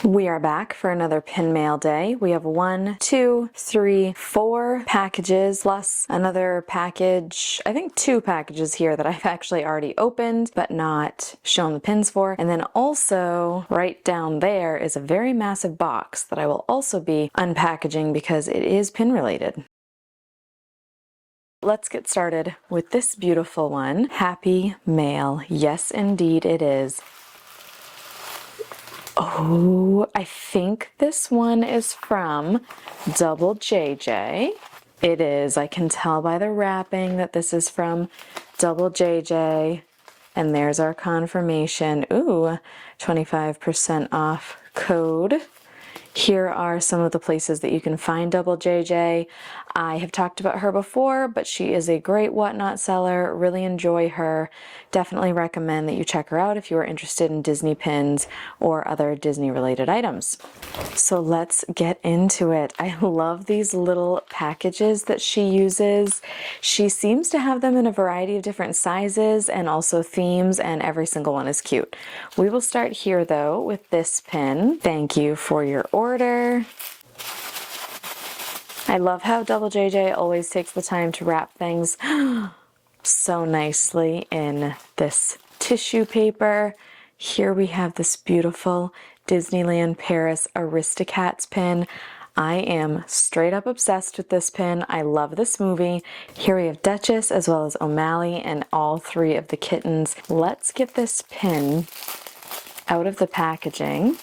We are back for another pin mail day. We have 1, 2, 3, 4 packages plus another package. I think 2 packages here that I've actually already opened but not shown the pins for. And then also right down there is a very massive box that I will also be unpackaging because it is pin related. Let's get started with this beautiful one. Happy mail. Yes, indeed it is. Oh, I think this one is from Double JJ. It is. I can tell by the wrapping that this is from Double JJ. And there's our confirmation. Ooh, 25% off code. Here are some of the places that you can find Double JJ. I have talked about her before, but she is a great whatnot seller. Really enjoy her. Definitely recommend that you check her out if you are interested in Disney pins or other Disney related items. So let's get into it. I love these little packages that she uses. She seems to have them in a variety of different sizes and also themes, and every single one is cute. We will start here though with this pin. Thank you for your order. I love how Double JJ always takes the time to wrap things so nicely in this tissue paper. Here we have this beautiful Disneyland Paris Aristocats pin. I am straight up obsessed with this pin. I love this movie. Here we have Duchess as well as O'Malley and all 3 of the kittens. Let's get this pin out of the packaging.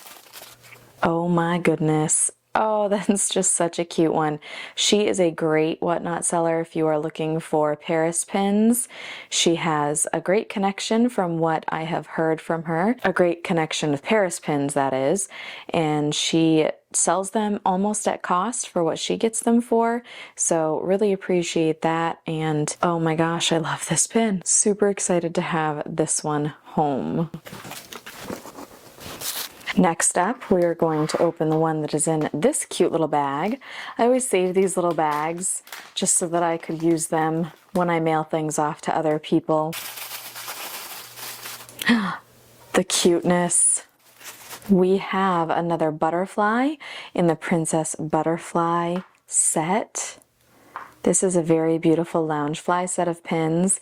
Oh my goodness. Oh, that's just such a cute one. She is a great whatnot seller if you are looking for Paris pins. She has a great connection from what I have heard from her. A great connection of Paris pins, that is. And she sells them almost at cost for what she gets them for. So really appreciate that. And oh my gosh, I love this pin. Super excited to have this one home. Next up, we are going to open the one that is in this cute little bag. I always save these little bags just so that I could use them when I mail things off to other people. The cuteness. We have another butterfly in the Princess Butterfly set. This is a very beautiful Loungefly set of pins.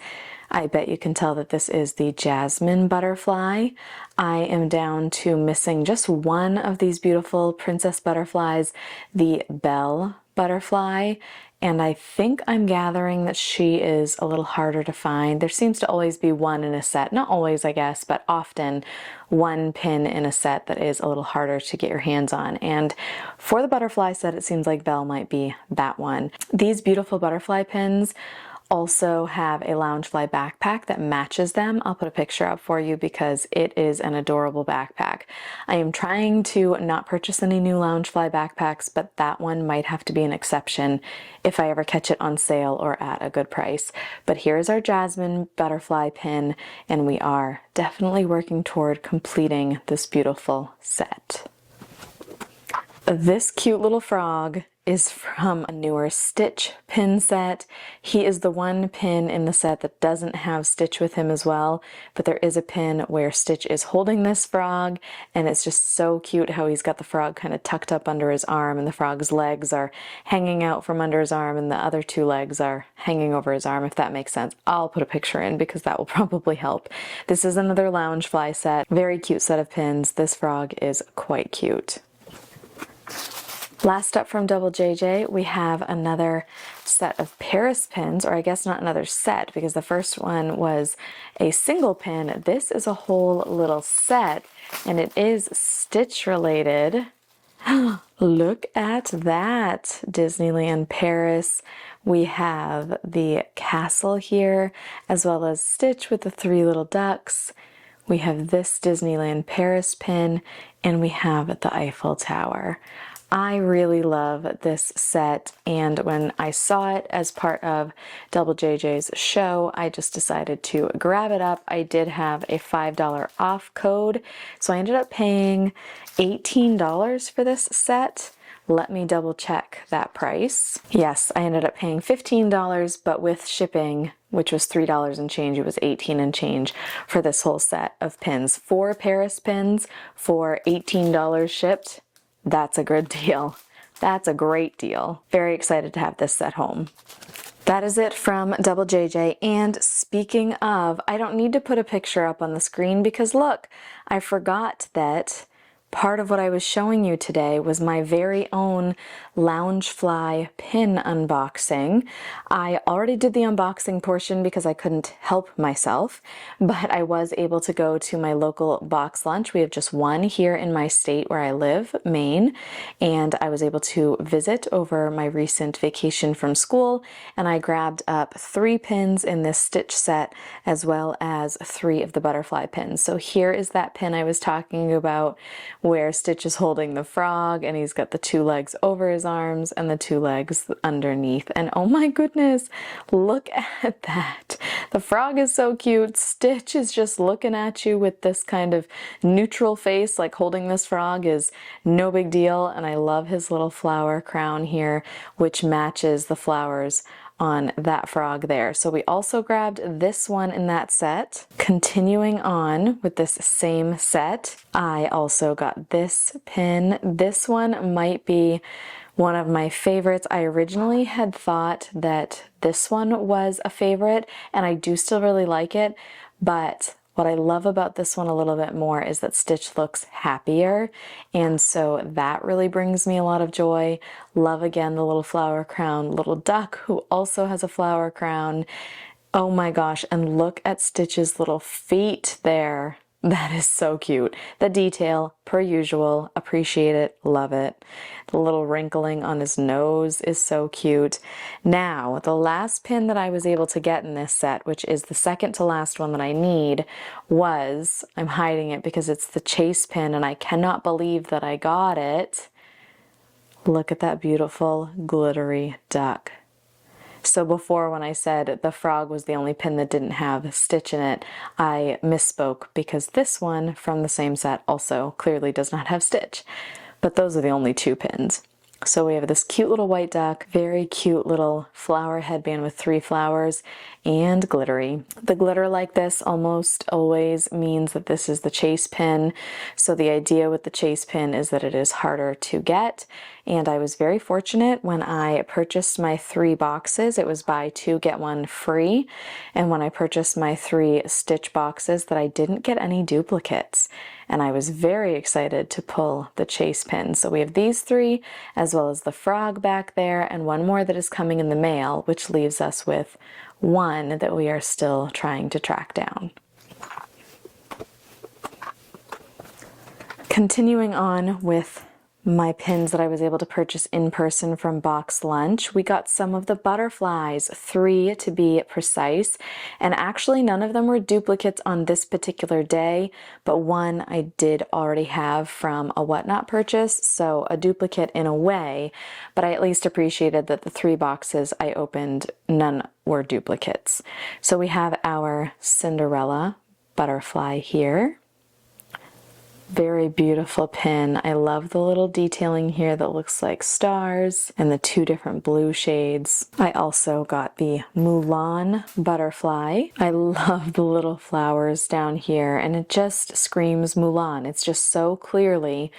I bet you can tell that this is the Jasmine butterfly. I am down to missing just one of these beautiful princess butterflies, the Belle butterfly, and I think I'm gathering that she is a little harder to find. There seems to always be one in a set, not always I guess, but often one pin in a set that is a little harder to get your hands on. And for the butterfly set, it seems like Belle might be that one. These beautiful butterfly pins also have a Loungefly backpack that matches them. I'll put a picture up for you because it is an adorable backpack. I am trying to not purchase any new Loungefly backpacks, but that one might have to be an exception if I ever catch it on sale or at a good price. But here's our Jasmine butterfly pin, and we are definitely working toward completing this beautiful set. This cute little frog is from a newer Stitch pin set. He is the one pin in the set that doesn't have Stitch with him as well, but there is a pin where Stitch is holding this frog, and it's just so cute how he's got the frog kind of tucked up under his arm, and the frog's legs are hanging out from under his arm, and the other 2 legs are hanging over his arm, if that makes sense. I'll put a picture in because that will probably help. This is another Loungefly set. Very cute set of pins. This frog is quite cute. Last up from Double JJ, we have another set of Paris pins, or I guess not another set because the first one was a single pin. This is a whole little set, and it is Stitch related. Look at that! Disneyland Paris. We have the castle here, as well as Stitch with the 3 little ducks. We have this Disneyland Paris pin, and we have the Eiffel Tower. I really love this set, and when I saw it as part of Double JJ's show, I just decided to grab it up. I did have a $5 off code, so I ended up paying $18 for this set, Let me double check that price. Yes, I ended up paying $15, but with shipping, which was $3 and change, it was 18 and change for this whole set of pins. 4 Paris pins for $18 shipped. That's a good deal. That's a great deal. Very excited to have this set home. That is it from Double JJ. And speaking of, I don't need to put a picture up on the screen because look, I forgot that part of what I was showing you today was my very own Loungefly pin unboxing. I already did the unboxing portion because I couldn't help myself, but I was able to go to my local box lunch. We have just one here in my state where I live, Maine, and I was able to visit over my recent vacation from school, and I grabbed up 3 pins in this stitch set as well as 3 of the butterfly pins. So here is that pin I was talking about where Stitch is holding the frog and he's got the 2 legs over his arms and the 2 legs underneath. And oh my goodness, look at that. The frog is so cute. Stitch is just looking at you with this kind of neutral face, like holding this frog is no big deal. And I love his little flower crown here, which matches the flowers on that frog there. So we also grabbed this one in that set. Continuing on with this same set, I also got this pin. This one might be one of my favorites. I originally had thought that this one was a favorite, and I do still really like it, but what I love about this one a little bit more is that Stitch looks happier, and so that really brings me a lot of joy. Love again the little flower crown, little duck who also has a flower crown. Oh my gosh, and look at Stitch's little feet there. That is so cute. The detail, per usual, appreciate it, love it. The little wrinkling on his nose is so cute. Now, the last pin that I was able to get in this set, which is the second to last one that I need, was, I'm hiding it because it's the chase pin and I cannot believe that I got it. Look at that beautiful glittery duck. So before, when I said the frog was the only pin that didn't have a stitch in it, I misspoke because this one from the same set also clearly does not have stitch. But those are the only 2 pins. So we have this cute little white duck, very cute little flower headband with 3 flowers, and glittery. The glitter like this almost always means that this is the chase pin. So the idea with the chase pin is that it is harder to get. And I was very fortunate when I purchased my 3 boxes. It was buy 2, get 1 free. And when I purchased my 3 stitch boxes, that I didn't get any duplicates. And I was very excited to pull the chase pin. So we have these 3, as well as the frog back there, and one more that is coming in the mail, which leaves us with 1 that we are still trying to track down. Continuing on with my pins that I was able to purchase in person from Box Lunch, we got some of the butterflies, 3 to be precise, and actually none of them were duplicates on this particular day, but one I did already have from a Whatnot purchase, so a duplicate in a way, but I at least appreciated that the 3 boxes I opened, none were duplicates. So we have our Cinderella butterfly here. Very beautiful pin. I love the little detailing here that looks like stars and the 2 different blue shades. I also got the Mulan butterfly. I love the little flowers down here, and it just screams Mulan. It's just so clearly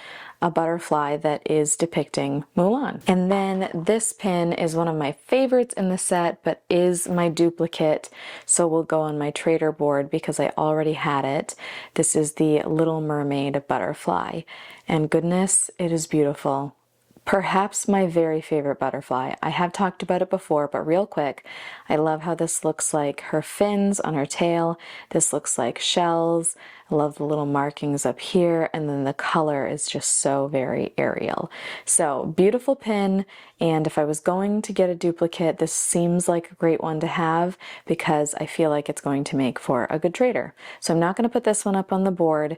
a butterfly that is depicting Mulan. And then this pin is one of my favorites in the set, but is my duplicate, so will go on my trader board because I already had it. This is the Little Mermaid butterfly, and goodness, it is beautiful. Perhaps my very favorite butterfly. I have talked about it before, but real quick, I love how this looks like her fins on her tail. This looks like shells. I love the little markings up here, and then the color is just so very Ariel. So beautiful pin, and if I was going to get a duplicate, this seems like a great one to have because I feel like it's going to make for a good trader. So I'm not going to put this one up on the board,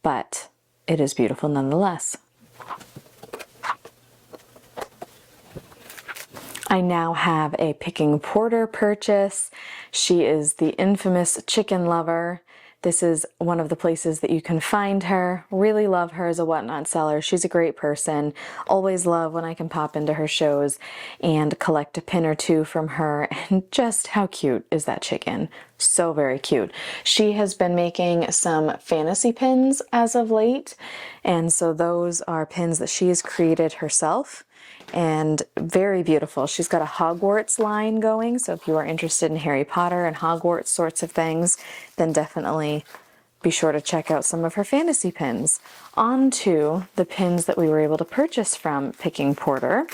but it is beautiful nonetheless. I now have a Picking Porter purchase. She is the infamous chicken lover. This is one of the places that you can find her. Really love her as a whatnot seller. She's a great person. Always love when I can pop into her shows and collect a pin or two from her. And just how cute is that chicken? So very cute. She has been making some fantasy pins as of late. And so those are pins that she has created herself. And very beautiful. She's got a Hogwarts line going, so if you are interested in Harry Potter and Hogwarts sorts of things, then definitely be sure to check out some of her fantasy pins. On to the pins that we were able to purchase from Picking Porter.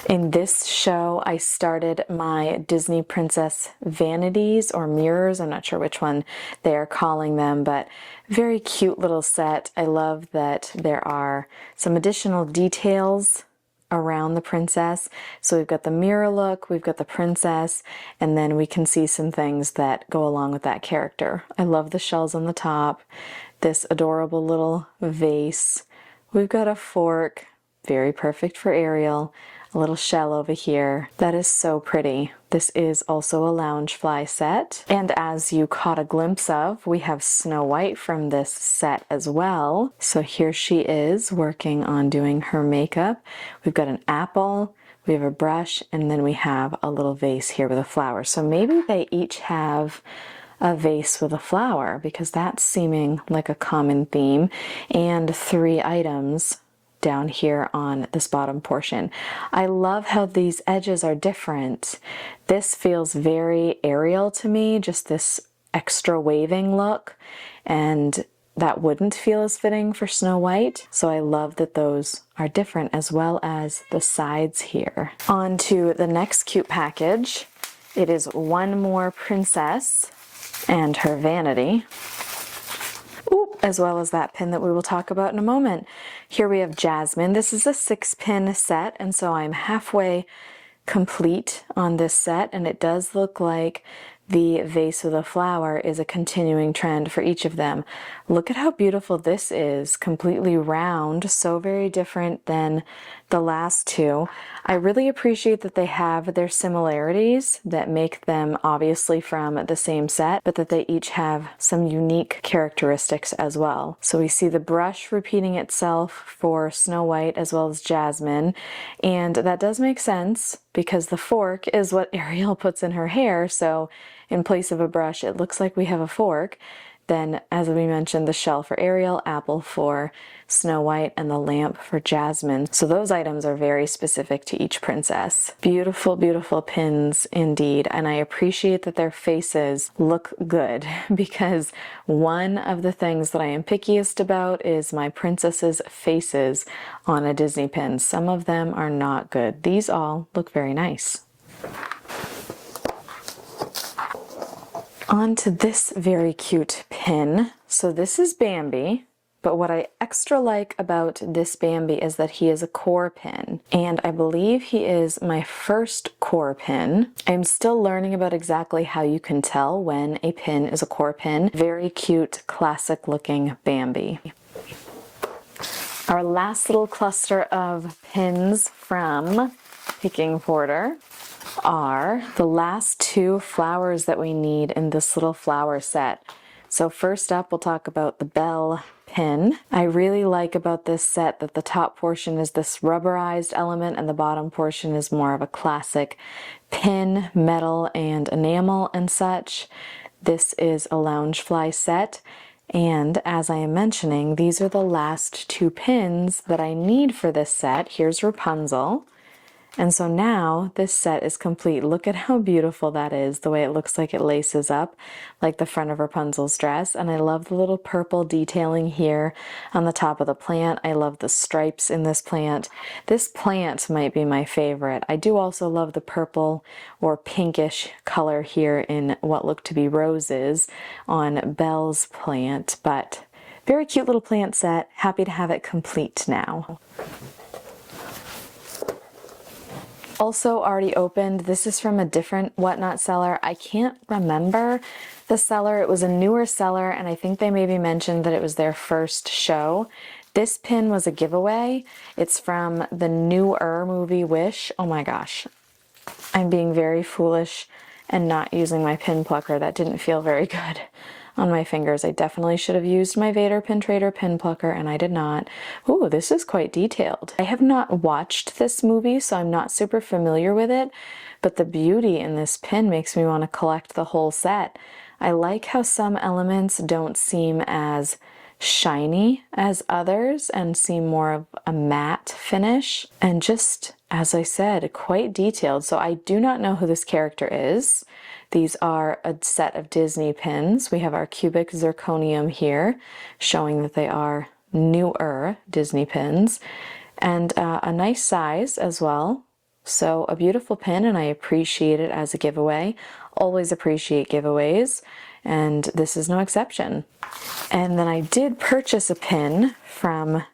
In this show, I started my Disney Princess vanities or mirrors. I'm not sure which one they are calling them, but very cute little set. I love that there are some additional details around the princess. So we've got the mirror look, we've got the princess, and then we can see some things that go along with that character. I love the shells on the top, this adorable little vase. We've got a fork, very perfect for Ariel. A little shell over here. That is so pretty. This is also a Loungefly set. And as you caught a glimpse of, we have Snow White from this set as well. So here she is working on doing her makeup. We've got an apple, we have a brush, and then we have a little vase here with a flower. So maybe they each have a vase with a flower, because that's seeming like a common theme, and 3 items down here on this bottom portion. I love how these edges are different. This feels very Ariel to me, just this extra waving look, and that wouldn't feel as fitting for Snow White. So I love that those are different, as well as the sides here. On to the next cute package. It is one more princess and her vanity. As well as that pin that we will talk about in a moment. Here we have Jasmine. This is a 6-pin set, and so I'm halfway complete on this set, and it does look like the vase with a flower is a continuing trend for each of them. Look at how beautiful this is, completely round, so very different than the last 2. I really appreciate that they have their similarities that make them obviously from the same set, but that they each have some unique characteristics as well. So we see the brush repeating itself for Snow White as well as Jasmine, and that does make sense because the fork is what Ariel puts in her hair, so in place of a brush, it looks like we have a fork. Then, as we mentioned, the shell for Ariel, apple for Snow White, and the lamp for Jasmine. So those items are very specific to each princess. Beautiful, beautiful pins indeed. And I appreciate that their faces look good, because one of the things that I am pickiest about is my princesses' faces on a Disney pin. Some of them are not good. These all look very nice. On to this very cute pin. So this is Bambi, but what I extra like about this Bambi is that he is a core pin, and I believe he is my first core pin. I'm still learning about exactly how you can tell when a pin is a core pin. Very cute, classic looking Bambi. Our last little cluster of pins from Picking Porter are the last 2 flowers that we need in this little flower set. So first up, we'll talk about the bell pin. I really like about this set that the top portion is this rubberized element and the bottom portion is more of a classic pin, metal, and enamel and such. This is a Loungefly set. And as I am mentioning, these are the last 2 pins that I need for this set. Here's Rapunzel. And so now this set is complete. Look at how beautiful that is, the way it looks like it laces up like the front of Rapunzel's dress. And I love the little purple detailing here on the top of the plant. I love the stripes in this plant. This plant might be my favorite. I do also love the purple or pinkish color here in what look to be roses on Belle's plant, but very cute little plant set. Happy to have it complete now. Also already opened. This is from a different whatnot seller. I can't remember the seller. It was a newer seller, and I think they maybe mentioned that it was their first show. This pin was a giveaway. It's from the newer movie Wish. Oh my gosh. I'm being very foolish and not using my pin plucker. That didn't feel very good on my fingers. I definitely should have used my Vader Pin Trader pin plucker, and I did not. Ooh, this is quite detailed. I have not watched this movie, so I'm not super familiar with it, but the beauty in this pin makes me want to collect the whole set. I like how some elements don't seem as shiny as others and seem more of a matte finish, and just, as I said, quite detailed. So I do not know who this character is. These are a set of Disney pins. We have our cubic zirconium here, showing that they are newer Disney pins, and a nice size as well. So a beautiful pin, and I appreciate it as a giveaway. Always appreciate giveaways, and this is no exception. And then I did purchase a pin from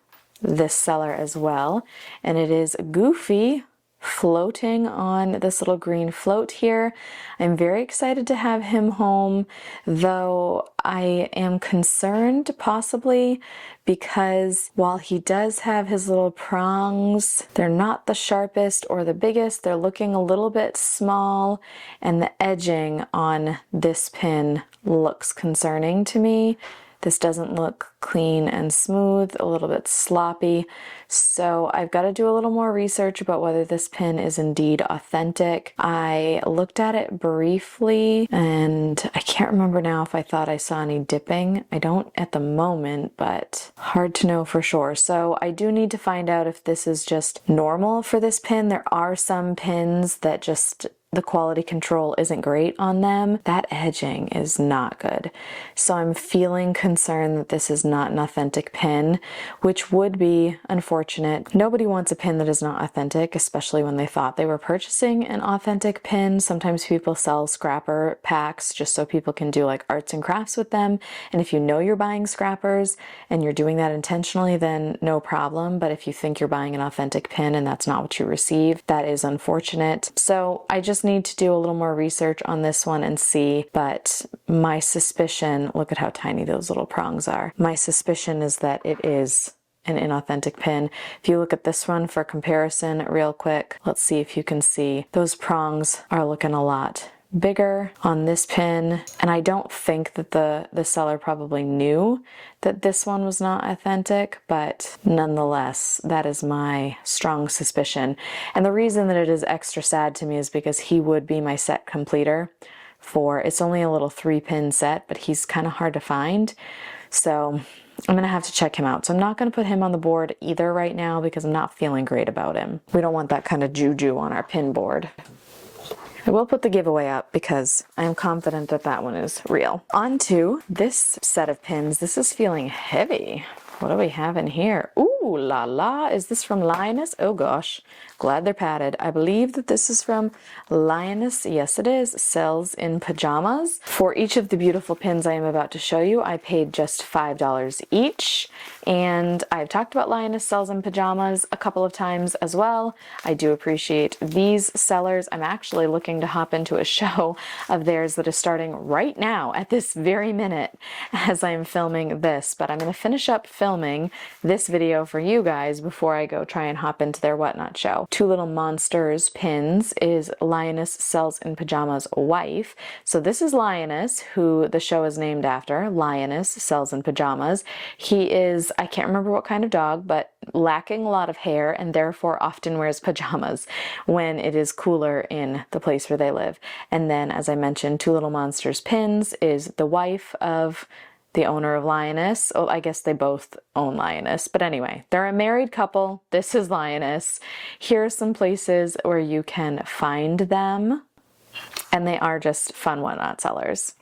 this seller as well, and it is Goofy floating on this little green float here. I'm very excited to have him home, though I am concerned possibly because while he does have his little prongs, they're not the sharpest or the biggest. They're looking a little bit small, and the edging on this pin looks concerning to me. This doesn't look clean and smooth, a little bit sloppy. So I've got to do a little more research about whether this pin is indeed authentic. I looked at it briefly, and I can't remember now if I thought I saw any dipping. I don't at the moment, but hard to know for sure. So I do need to find out if this is just normal for this pin. There are some pins that just the quality control isn't great on them. That edging is not good. So I'm feeling concerned that this is not an authentic pin, which would be unfortunate. Nobody wants a pin that is not authentic, especially when they thought they were purchasing an authentic pin. Sometimes people sell scrapper packs just so people can do like arts and crafts with them. And if you know you're buying scrappers and you're doing that intentionally, then no problem. But if you think you're buying an authentic pin and that's not what you receive, that is unfortunate. So I just need to do a little more research on this one and see, but my suspicion, look at how tiny those little prongs are. My suspicion is that it is an inauthentic pin. If you look at this one for comparison real quick, let's see if you can see those prongs are looking a lot bigger on this pin, and I don't think that the seller probably knew that this one was not authentic, but nonetheless, that is my strong suspicion. And the reason that it is extra sad to me is because he would be my set completer for, it's only a little 3-pin set, but he's kind of hard to find. So I'm gonna have to check him out. So I'm not gonna put him on the board either right now because I'm not feeling great about him. We don't want that kind of juju on our pin board. I will put the giveaway up because I am confident that that one is real. On to this set of pins. This is feeling heavy. What do we have in here? Ooh la la, is this from Lioness? Oh gosh, glad they're padded. I believe that this is from Lioness. Yes it is. Sells in Pajamas. For each of the beautiful pins I am about to show you, I paid just $5 each. And I've talked about Lioness Sells in Pajamas a couple of times as well. I do appreciate these sellers. I'm actually looking to hop into a show of theirs that is starting right now at this very minute as I'm filming this, but I'm going to finish up filming this video for you guys before I go try and hop into their Whatnot show. Two Little Monsters pins is Lioness Sells in Pajamas wife. So this is Lioness, who the show is named after. Lioness Sells in Pajamas. He is, I can't remember what kind of dog, but lacking a lot of hair and therefore often wears pajamas when it is cooler in the place where they live. And then, as I mentioned, Two Little Monsters pins is the wife of the owner of Lioness. Oh, I guess they both own Lioness. But anyway, they're a married couple. This is Lioness. Here are some places where you can find them. And they are just fun Whatnot sellers.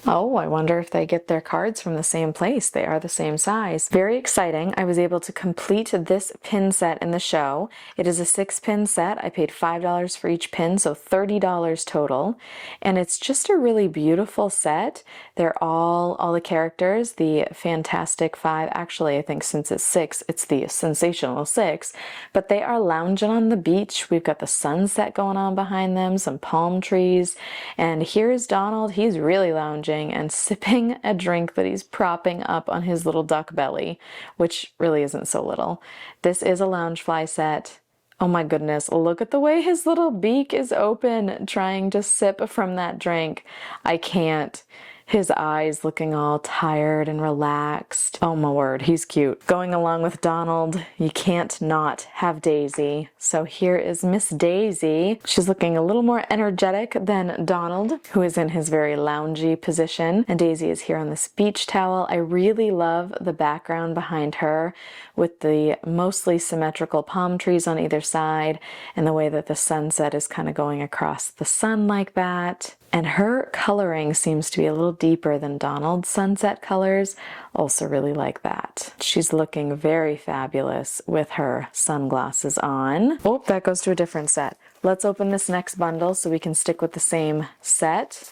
Oh, I wonder if they get their cards from the same place. They are the same size. Very exciting. I was able to complete this pin set in the show. It is a 6-pin set. I paid $5 for each pin, so $30 total. And it's just a really beautiful set. They're all the characters, the Fantastic Five. Actually, I think since it's 6, it's the Sensational 6. But they are lounging on the beach. We've got the sunset going on behind them, some palm trees. And here's Donald. He's really lounging and sipping a drink that he's propping up on his little duck belly, which really isn't so little. This is a Loungefly set. Oh my goodness, look at the way his little beak is open, trying to sip from that drink. I can't. His eyes looking all tired and relaxed. Oh my word, he's cute. Going along with Donald, you can't not have Daisy. So here is Miss Daisy. She's looking a little more energetic than Donald, who is in his very loungy position. And Daisy is here on this beach towel. I really love the background behind her with the mostly symmetrical palm trees on either side and the way that the sunset is kind of going across the sun like that. And her coloring seems to be a little deeper than Donald's sunset colors. Also really like that. She's looking very fabulous with her sunglasses on. Oh, that goes to a different set. Let's open this next bundle so we can stick with the same set.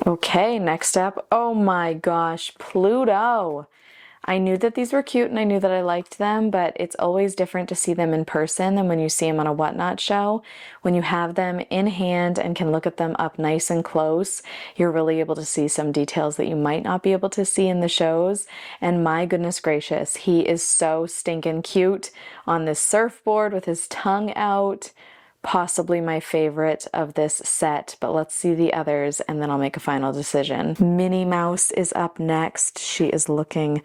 Okay, next up, oh my gosh, Pluto. I knew that these were cute and I knew that I liked them, but it's always different to see them in person than when you see them on a Whatnot show. When you have them in hand and can look at them up nice and close, you're really able to see some details that you might not be able to see in the shows. And my goodness gracious, he is so stinking cute on this surfboard with his tongue out. Possibly my favorite of this set, but let's see the others and then I'll make a final decision. Minnie Mouse is up next. She is looking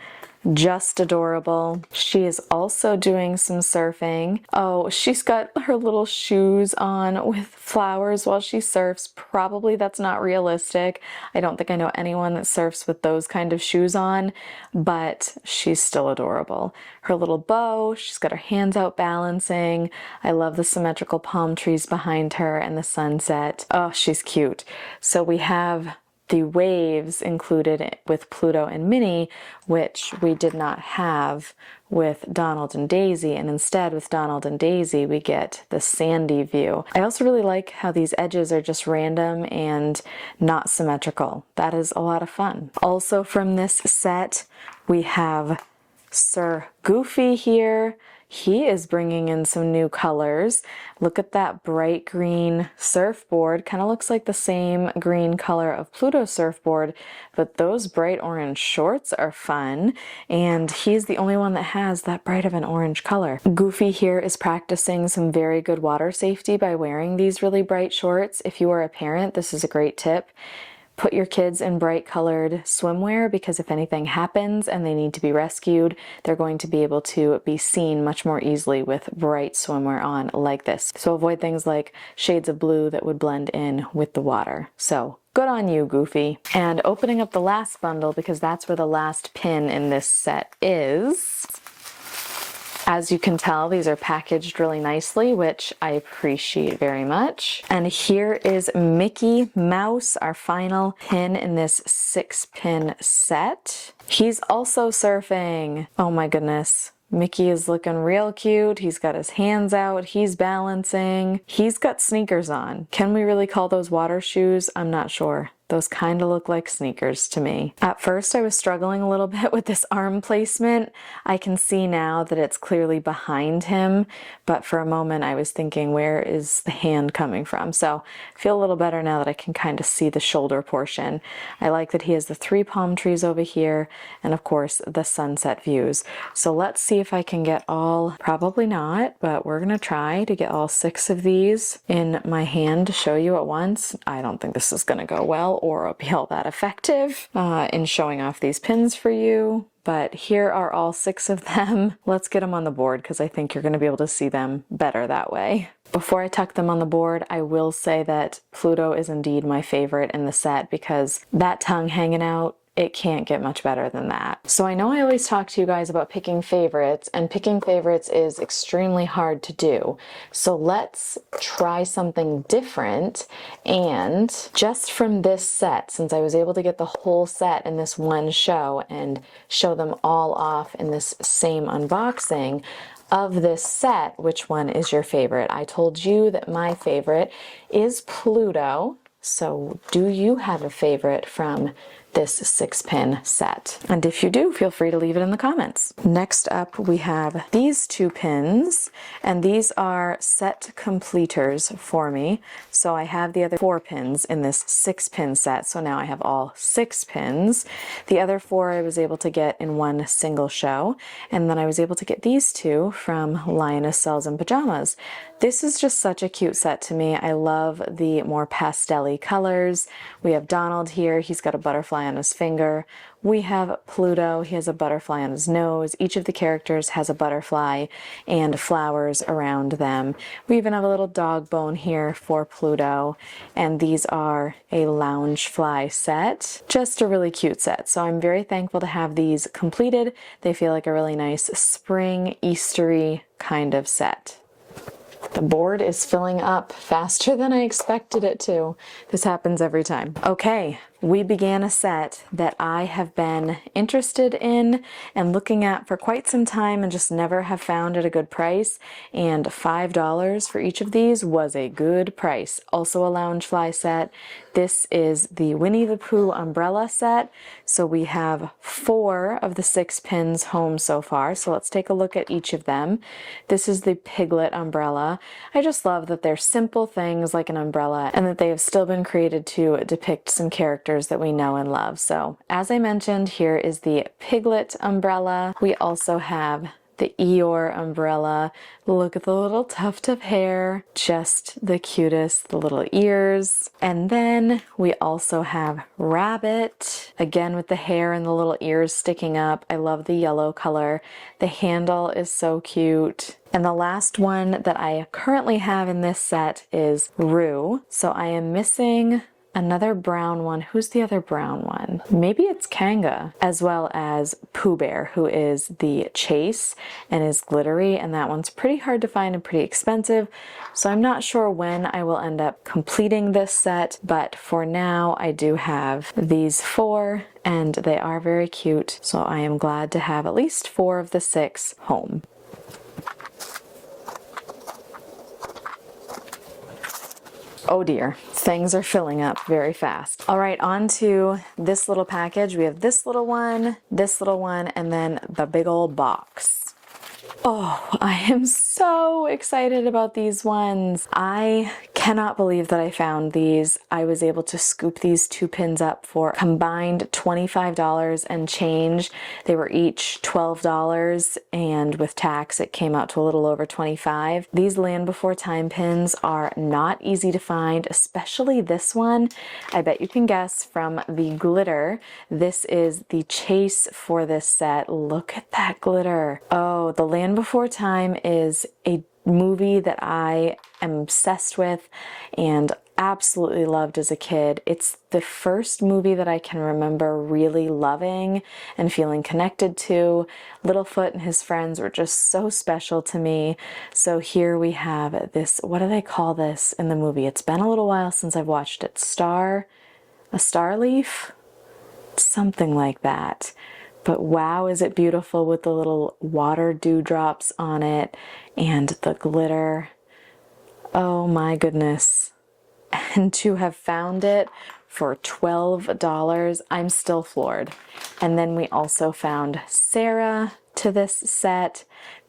just adorable. She is also doing some surfing. Oh, she's got her little shoes on with flowers while she surfs. Probably that's not realistic. I don't think I know anyone that surfs with those kind of shoes on, but she's still adorable. Her little bow, she's got her hands out balancing. I love the symmetrical palm trees behind her and the sunset. Oh, she's cute. So we have the waves included with Pluto and Minnie, which we did not have with Donald and Daisy, and instead with Donald and Daisy we get the sandy view. I also really like how these edges are just random and not symmetrical. That is a lot of fun. Also from this set we have Sir Goofy here. He is bringing in some new colors. Look at that bright green surfboard. Kind of looks like the same green color of Pluto's surfboard, but those bright orange shorts are fun. And he's the only one that has that bright of an orange color. Goofy here is practicing some very good water safety by wearing these really bright shorts. If you are a parent, this is a great tip. Put your kids in bright colored swimwear because if anything happens and they need to be rescued, they're going to be able to be seen much more easily with bright swimwear on like this. So avoid things like shades of blue that would blend in with the water. So good on you, Goofy. And opening up the last bundle because that's where the last pin in this set is. As you can tell, these are packaged really nicely, which I appreciate very much. And here is Mickey Mouse, our final pin in this 6-pin set. He's also surfing. Oh my goodness. Mickey is looking real cute. He's got his hands out. He's balancing. He's got sneakers on. Can we really call those water shoes? I'm not sure. Those kind of look like sneakers to me. At first I was struggling a little bit with this arm placement. I can see now that it's clearly behind him, but for a moment I was thinking, where is the hand coming from? So I feel a little better now that I can kind of see the shoulder portion. I like that he has the 3 palm trees over here and of course the sunset views. So let's see if I can get all, probably not, but we're gonna try to get all 6 of these in my hand to show you at once. I don't think this is gonna go well or be all that effective in showing off these pins for you, but here are all 6 of them. Let's get them on the board because I think you're going to be able to see them better that way. Before I tuck them on the board, I will say that Pluto is indeed my favorite in the set because that tongue hanging out, it can't get much better than that. So I know I always talk to you guys about picking favorites, and picking favorites is extremely hard to do. So let's try something different. And just from this set, since I was able to get the whole set in this one show and show them all off in this same unboxing, of this set, which one is your favorite? I told you that my favorite is Pluto. So do you have a favorite from this 6-pin set? And if you do, feel free to leave it in the comments. Next up, we have these 2 pins, and these are set completers for me. So I have the other 4 pins in this 6-pin set, so now I have all 6 pins. The other 4 I was able to get in one single show, and then I was able to get these 2 from Lioness Sells in Pajamas. This is just such a cute set to me. I love the more pastel-y colors. We have Donald here. He's got a butterfly on his finger. We have Pluto. He has a butterfly on his nose. Each of the characters has a butterfly and flowers around them. We even have a little dog bone here for Pluto. And these are a lounge fly set. Just a really cute set. So I'm very thankful to have these completed. They feel like a really nice spring, Eastery kind of set. The board is filling up faster than I expected it to. This happens every time. Okay, we began a set that I have been interested in and looking at for quite some time and just never have found at a good price. And $5 for each of these was a good price. Also a Loungefly set. This is the Winnie the Pooh umbrella set. So we have 4 of the 6 pins home so far. So let's take a look at each of them. This is the Piglet umbrella. I just love that they're simple things like an umbrella and that they have still been created to depict some characters that we know and love. So as I mentioned, here is the Piglet umbrella. We also have the Eeyore umbrella. Look at the little tuft of hair. Just the cutest, the little ears. And then we also have Rabbit, again with the hair and the little ears sticking up. I love the yellow color. The handle is so cute. And the last one that I currently have in this set is Roo. So I am missing another brown one. Who's the other brown one? Maybe it's Kanga, as well as Pooh Bear, who is the Chase and is glittery, and that one's pretty hard to find and pretty expensive. So I'm not sure when I will end up completing this set, but for now I do have these 4 and they are very cute. So I am glad to have at least 4 of the 6 home. Oh dear, things are filling up very fast. All right, on to this little package. We have this little one, and then the big old box. Oh, I am so excited about these ones. I cannot believe that I found these. I was able to scoop these 2 pins up for combined $25 and change. They were each $12, and with tax it came out to a little over $25. These Land Before Time pins are not easy to find, especially this one. I bet you can guess from the glitter. This is the chase for this set. Look at that glitter. Oh, the Land Before Time is a movie that I am obsessed with and absolutely loved as a kid. It's the first movie that I can remember really loving and feeling connected to. Littlefoot and his friends were just so special to me. So here we have this, what do they call this in the movie? It's been a little while since I've watched it. A star leaf? Something like that. But wow, is it beautiful with the little water dewdrops on it and the glitter. Oh my goodness. And to have found it for $12, I'm still floored. And then we also found Sarah to this set.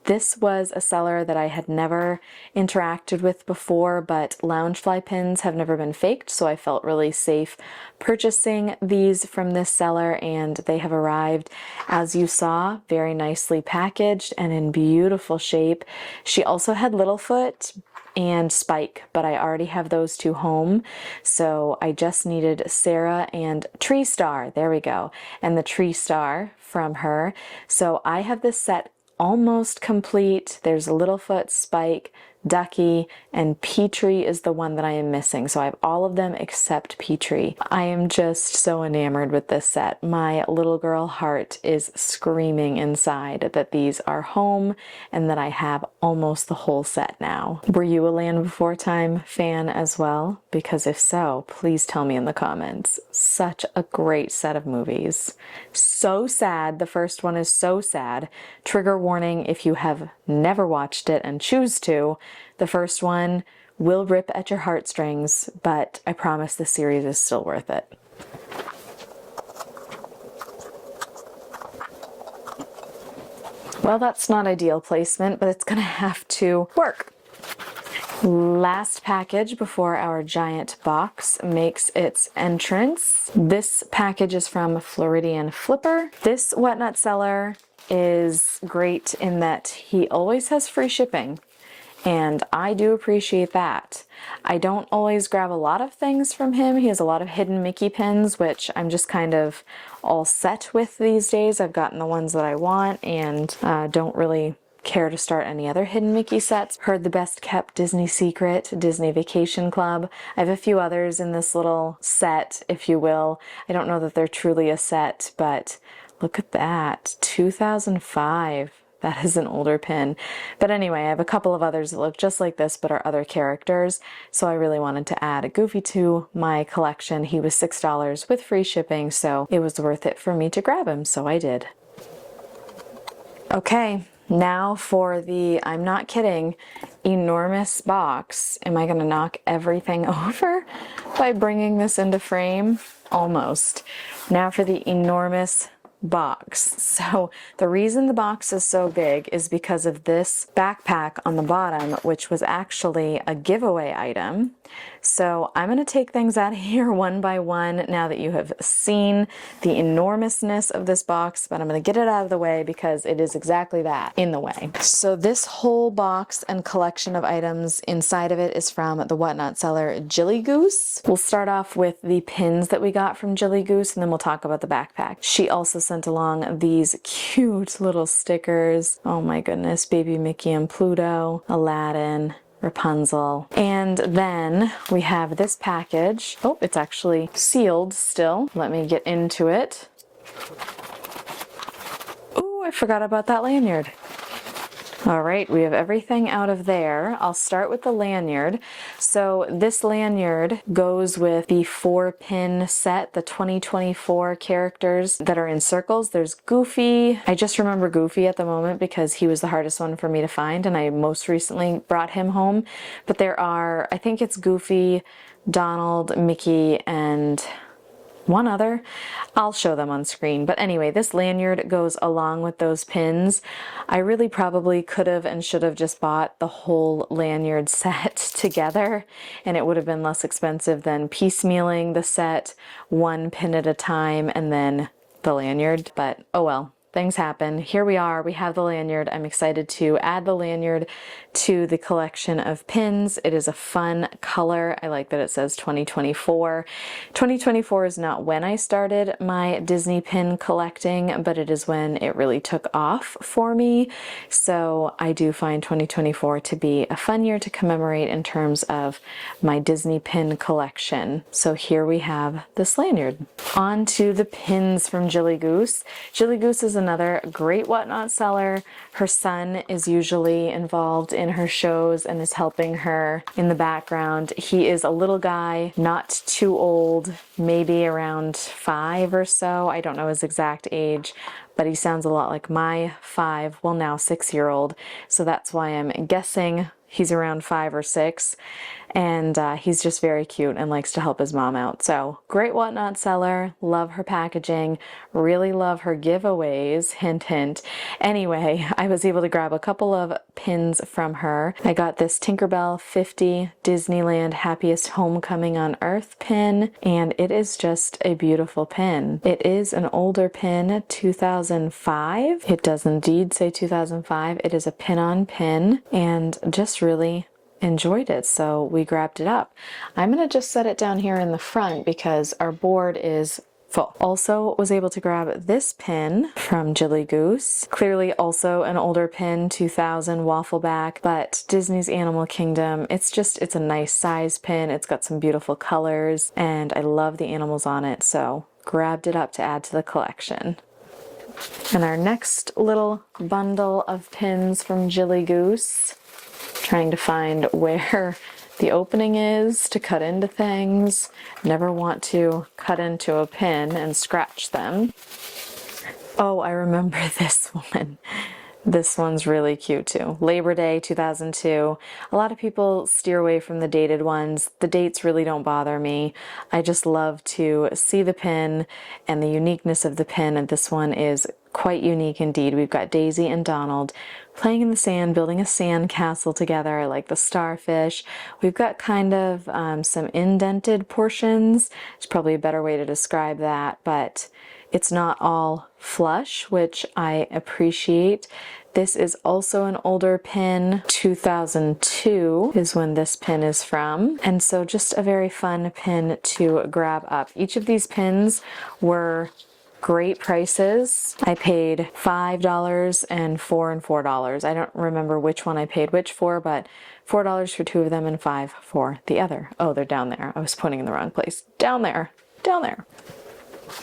This was a seller that I had never interacted with before, but Loungefly pins have never been faked, so I felt really safe purchasing these from this seller, and they have arrived, as you saw, very nicely packaged and in beautiful shape. She also had Littlefoot and Spike, but I already have those 2 home, so I just needed Sarah and Tree Star. There we go. And the Tree Star from her. So I have this set almost complete. There's Littlefoot, Spike, Ducky, and Petrie is the one that I am missing. So I have all of them except Petrie. I am just so enamored with this set. My little girl heart is screaming inside that these are home and that I have almost the whole set now. Were you a Land Before Time fan as well? Because if so, please tell me in the comments. Such a great set of movies. So sad. The first one is so sad. Trigger warning if you have never watched it and choose to. The first one will rip at your heartstrings, but I promise the series is still worth it. Well, that's not ideal placement, but it's gonna have to work. Last package before our giant box makes its entrance. This package is from Floridian Flipper. This wet nut seller is great in that he always has free shipping, and I do appreciate that. I don't always grab a lot of things from him. He has a lot of hidden Mickey pins, which I'm just kind of all set with these days. I've gotten the ones that I want and don't really care to start any other hidden Mickey sets. Heard the best kept Disney secret, Disney Vacation Club. I have a few others in this little set, if you will. I don't know that they're truly a set, but look at that, 2005. That is an older pin. But anyway, I have a couple of others that look just like this but are other characters, so I really wanted to add a Goofy to my collection. He was $6 with free shipping, so it was worth it for me to grab him, so I did. Okay, now for the, I'm not kidding, enormous box. Am I going to knock everything over by bringing this into frame? Almost. Now for the enormous box. So the reason the box is so big is because of this backpack on the bottom, which was actually a giveaway item. So I'm going to take things out of here one by one now that you have seen the enormousness of this box, but I'm going to get it out of the way because it is exactly that, in the way. So this whole box and collection of items inside of it is from the Whatnot seller Jilly Goose. We'll start off with the pins that we got from Jilly Goose, and then we'll talk about the backpack. She also sent along these cute little stickers. Oh my goodness, Baby Mickey and Pluto, Aladdin, Rapunzel. And then we have this package. Oh, it's actually sealed still. Let me get into it. Oh, I forgot about that lanyard. All right, we have everything out of there. I'll start with the lanyard. So this lanyard goes with the 4-pin set, the 2024 characters that are in circles. There's Goofy. I just remember Goofy at the moment because he was the hardest one for me to find, and I most recently brought him home. But there are, I think it's Goofy, Donald, Mickey, and one other. I'll show them on screen. But anyway, this lanyard goes along with those pins. I really probably could have and should have just bought the whole lanyard set together, and it would have been less expensive than piecemealing the set one pin at a time and then the lanyard. But oh well. Things happen. Here we are. We have the lanyard. I'm excited to add the lanyard to the collection of pins. It is a fun color. I like that it says 2024. 2024 is not when I started my Disney pin collecting, but it is when it really took off for me. So I do find 2024 to be a fun year to commemorate in terms of my Disney pin collection. So here we have this lanyard. On to the pins from Jilly Goose. Jilly Goose is another great Whatnot seller. Her son is usually involved in her shows and is helping her in the background. He is a little guy, not too old, maybe around 5 or so. I don't know his exact age, but he sounds a lot like my 5, well now 6-year-old. So that's why I'm guessing he's around 5 or 6. And he's just very cute and likes to help his mom out. So great Whatnot seller, love her packaging, really love her giveaways, hint hint. Anyway, I was able to grab a couple of pins from her. I got this Tinkerbell 50 Disneyland Happiest Homecoming on Earth pin, and it is just a beautiful pin. It is an older pin, 2005. It does indeed say 2005. It is a pin-on pin, and just really enjoyed it, so we grabbed it up. I'm going to just set it down here in the front because our board is full. Also was able to grab this pin from Jilly Goose. Clearly also an older pin, 2000 waffle back, but Disney's Animal Kingdom. It's a nice size pin. It's got some beautiful colors and I love the animals on it, so grabbed it up to add to the collection. And our next little bundle of pins from Jilly Goose. Trying to find where the opening is to cut into things. Never want to cut into a pin and scratch them. Oh, I remember this one. This one's really cute too. Labor Day 2002. A lot of people steer away from the dated ones. The dates really don't bother me. I just love to see the pin and the uniqueness of the pin, and this one is quite unique indeed. We've got Daisy and Donald playing in the sand, building a sand castle together, like the starfish. We've got kind of some indented portions. It's probably a better way to describe that, but it's not all flush, which I appreciate. This is also an older pin. 2002 is when this pin is from. And so just a very fun pin to grab up. Each of these pins were great prices. I paid $5 and $4 and $4. I don't remember which one I paid which for, but $4 for two of them and $5 for the other. Oh, they're down there. I was pointing in the wrong place. Down there. Down there.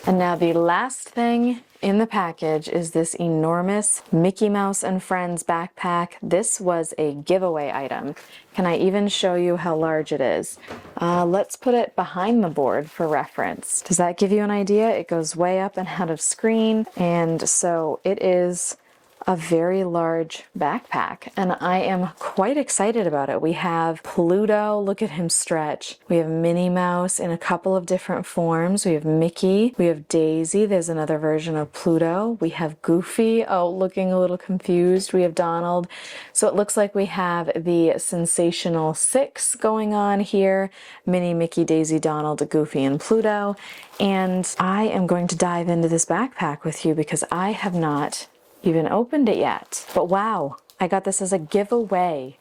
And now the last thing in the package is this enormous Mickey Mouse and Friends backpack. This was a giveaway item. Can I even show you how large it is? Let's put it behind the board for reference. Does that give you an idea? It goes way up and out of screen, and so it is a very large backpack, and I am quite excited about it. We have Pluto, look at him stretch. We have Minnie Mouse in a couple of different forms. We have Mickey, we have Daisy, there's another version of Pluto. We have Goofy, oh, looking a little confused. We have Donald. So it looks like we have the sensational six going on here. Minnie, Mickey, Daisy, Donald, Goofy, and Pluto. And I am going to dive into this backpack with you because I have not even opened it yet. But wow, I got this as a giveaway.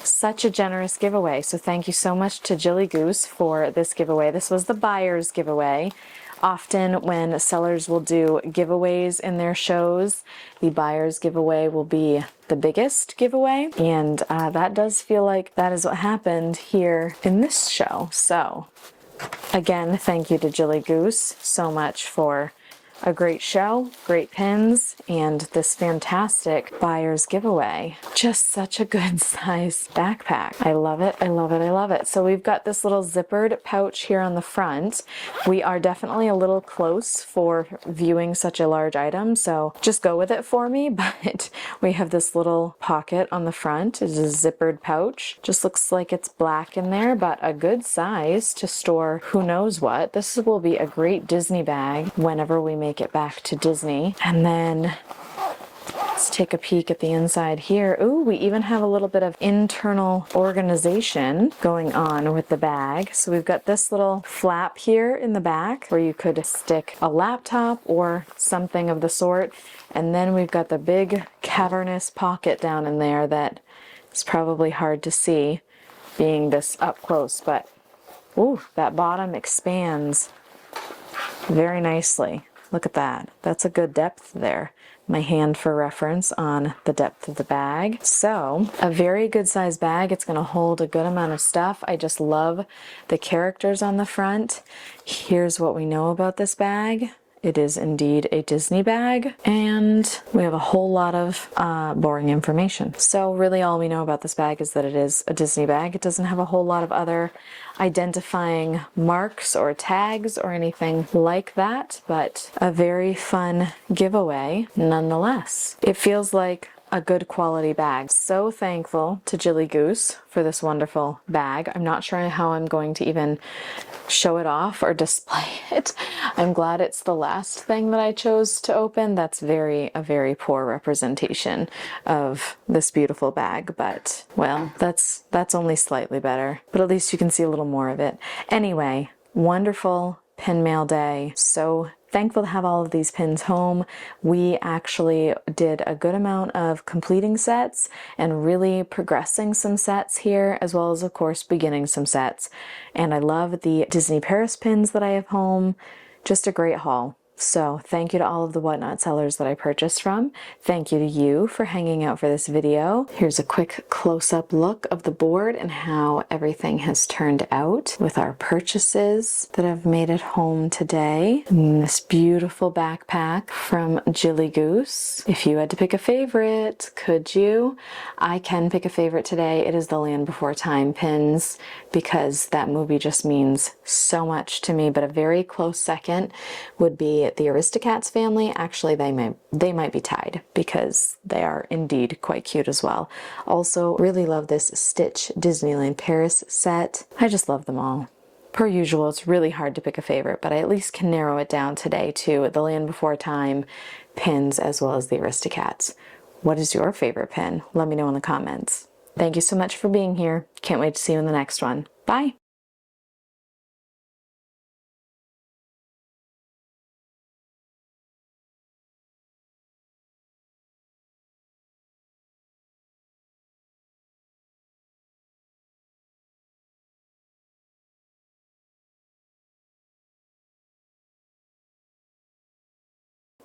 Such a generous giveaway. So thank you so much to Jilly Goose for this giveaway. This was the buyer's giveaway. Often when sellers will do giveaways in their shows, the buyer's giveaway will be the biggest giveaway. And that does feel like that is what happened here in this show. So again, thank you to Jilly Goose so much for a great show, great pins, and this fantastic buyer's giveaway. Just such a good size backpack. I love it, I love it, I love it. So we've got this little zippered pouch here on the front. We are definitely a little close for viewing such a large item, so just go with it for me, but we have this little pocket on the front. It is a zippered pouch. Just looks like it's black in there, but a good size to store who knows what. This will be a great Disney bag whenever we make it back to Disney. And then let's take a peek at the inside here. Ooh, we even have a little bit of internal organization going on with the bag. So we've got this little flap here in the back where you could stick a laptop or something of the sort. And then we've got the big cavernous pocket down in there that is probably hard to see being this up close, but ooh, that bottom expands very nicely. Look at that. That's a good depth there. My hand for reference on the depth of the bag. So a very good size bag. It's going to hold a good amount of stuff. I just love the characters on the front. Here's what we know about this bag. It is indeed a Disney bag, and we have a whole lot of boring information. So really all we know about this bag is that it is a Disney bag. It doesn't have a whole lot of other identifying marks or tags or anything like that, but a very fun giveaway nonetheless. It feels like a good quality bag. So thankful to Jilly Goose for this wonderful bag. I'm not sure how I'm going to even show it off or display it. I'm glad it's the last thing that I chose to open. That's a very poor representation of this beautiful bag, but well, that's only slightly better, but at least you can see a little more of it. Anyway, wonderful pin mail day. So thankful to have all of these pins home. We actually did a good amount of completing sets and really progressing some sets here, as well as, of course, beginning some sets. And I love the Disney Paris pins that I have home. Just a great haul. So thank you to all of the Whatnot sellers that I purchased from. Thank you to you for hanging out for this video. Here's a quick close-up look of the board and how everything has turned out with our purchases that have made it home today. And this beautiful backpack from Jilly Goose. If you had to pick a favorite, could you? I can pick a favorite today. It is the Land Before Time pins because that movie just means so much to me, but a very close second would be the Aristocats family. Actually, they might be tied because they are indeed quite cute as well. Also, really love this Stitch Disneyland Paris set. I just love them all. Per usual, it's really hard to pick a favorite, but I at least can narrow it down today to the Land Before Time pins as well as the Aristocats. What is your favorite pin? Let me know in the comments. Thank you so much for being here. Can't wait to see you in the next one. Bye!